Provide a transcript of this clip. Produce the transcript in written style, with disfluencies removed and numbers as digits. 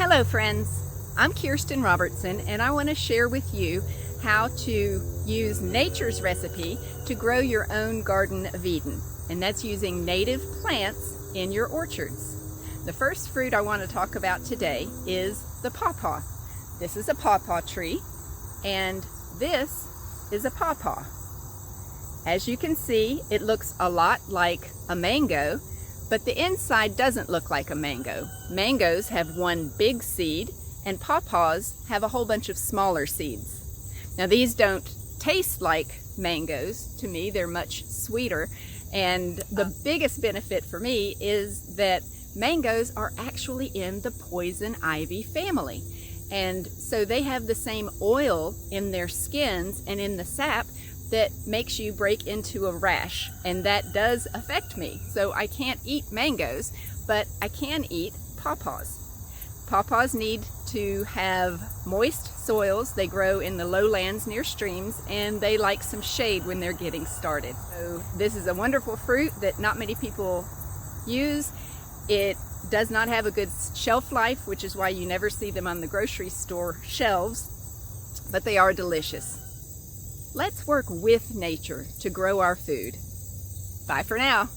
Hello friends, I'm Kirsten Robertson and I want to share with you how to use nature's recipe to grow your own Garden of Eden, and that's using native plants in your orchards. The first fruit I want to talk about today is the pawpaw. This is a pawpaw tree and this is a pawpaw. As you can see, it looks a lot like a mango, but the inside doesn't look like a mango. Mangoes have one big seed and pawpaws have a whole bunch of smaller seeds. Now these don't taste like mangoes to me, they're much sweeter, and the biggest benefit for me is that mangoes are actually in the poison ivy family. And so they have the same oil in their skins and in the sap that makes you break into a rash, and that does affect me. So I can't eat mangoes, but I can eat pawpaws. Pawpaws need to have moist soils. They grow in the lowlands near streams, and they like some shade when they're getting started. So this is a wonderful fruit that not many people use. It does not have a good shelf life, which is why you never see them on the grocery store shelves, but they are delicious. Let's work with nature to grow our food. Bye for now.